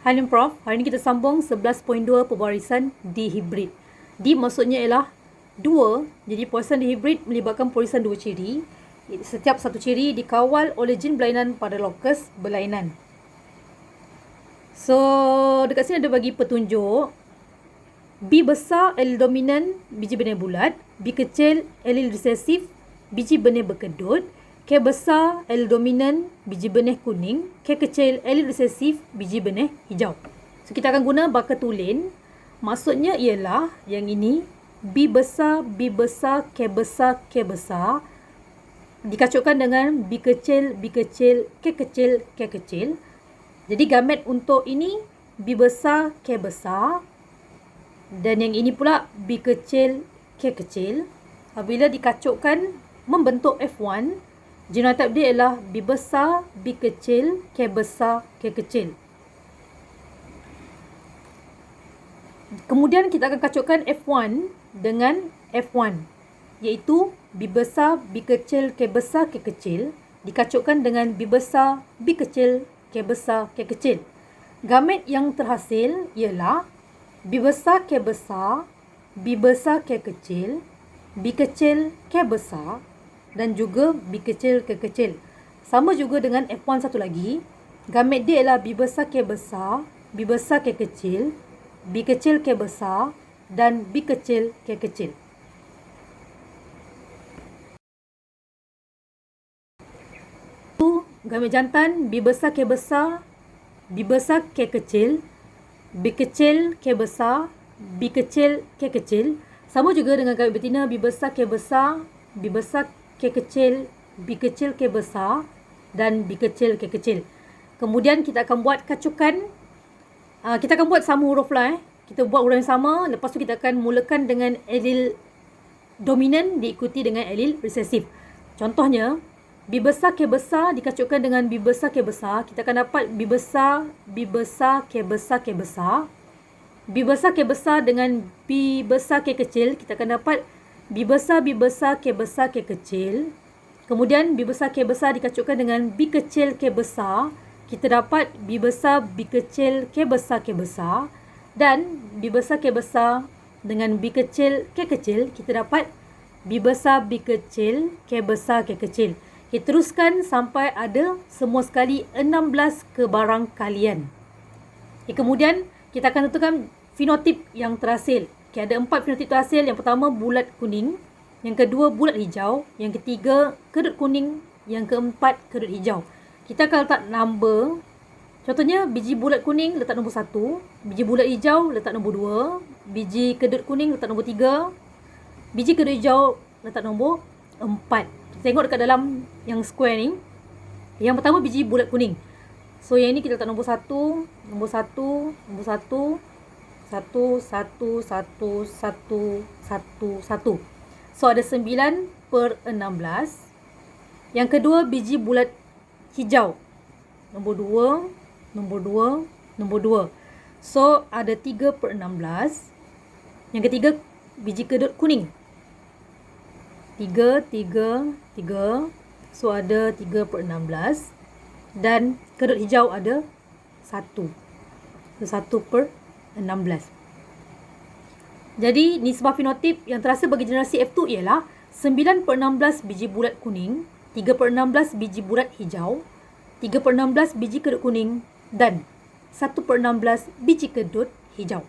Halo Prof, hari ini kita sambung 11.2 pembarisan dihibrid. D maksudnya ialah dua, jadi pembarisan dihibrid melibatkan pembarisan dua ciri. Setiap satu ciri dikawal oleh jin berlainan pada lokus berlainan. So, dekat sini ada bagi petunjuk. B besar alel dominan, biji benih bulat. B kecil alel resesif, biji benih berkedut. K besar alel dominan, biji benih kuning. K kecil alel resesif, biji benih hijau. So kita akan guna bakal tulen. Maksudnya ialah yang ini B besar, B besar, K besar, K besar dikacukkan dengan B kecil, B kecil, K kecil, K kecil. Jadi gamet untuk ini B besar, K besar. Dan yang ini pula B kecil, K kecil. Apabila dikacukkan membentuk F1, genotype dia ialah B besar, B kecil, K besar, K kecil. Kemudian kita akan kacukkan F1 dengan F1, iaitu B besar, B kecil, K besar, K kecil dikacukkan dengan B besar, B kecil, K besar, K kecil. Gamet yang terhasil ialah B besar, K besar, B besar, K kecil, B kecil, K besar dan juga B kecil, K kecil. Sama juga dengan F1 satu lagi. Gamet dia ialah B besar, K besar, B besar, K kecil, B kecil, K besar dan B kecil, K kecil. Gamet jantan B besar, K besar, B besar, K kecil, B kecil, K besar, B kecil, K kecil. Sama juga dengan gamet betina B besar, K besar, B besar, K kecil, B kecil, K besar dan B kecil, K kecil. Kemudian kita akan buat kacukan. Kita akan buat sama huruf lah. Kita buat huruf yang sama. Lepas tu kita akan mulakan dengan alel dominan diikuti dengan alel resesif. Contohnya B besar, K besar dikacukkan dengan B besar, K besar. Kita akan dapat B besar, B besar, K besar, K besar. B besar, K besar dengan B besar, K kecil. Kita akan dapat B besar, B besar, K besar, K kecil. Kemudian B besar, K besar dikacukkan dengan B kecil, K besar. Kita dapat B besar, B kecil, K besar, K besar. Dan B besar, K besar dengan B kecil, K kecil. Kita dapat B besar, B kecil, K besar, K kecil. Kita teruskan sampai ada semua sekali 16 kebarangkalian. Kemudian kita akan tentukan fenotip yang terhasil. Ada 4 fenotip terhasil. Yang pertama bulat kuning, yang kedua bulat hijau, yang ketiga kedut kuning, yang keempat kedut hijau. Kita akan letak number. Contohnya biji bulat kuning letak nombor 1, biji bulat hijau letak nombor 2, biji kedut kuning letak nombor 3, biji kedut hijau letak nombor 4. Kita tengok dekat dalam yang square ni. Yang pertama biji bulat kuning. So yang ini kita letak nombor 1, nombor 1, nombor 1, 1, 1, 1, 1, 1, 1. So ada 9/16. Yang kedua biji bulat hijau. Nombor 2, nombor 2, nombor 2. So ada 3/16. Yang ketiga biji kedut kuning. 3, 3, 3. So ada 3/16. Dan kedut hijau ada 1. So 1/16. Jadi nisbah fenotip yang terasa bagi generasi F2 ialah 9/16 biji bulat kuning, 3/16 biji bulat hijau, 3/16 biji kedut kuning dan 1/16 biji kedut hijau.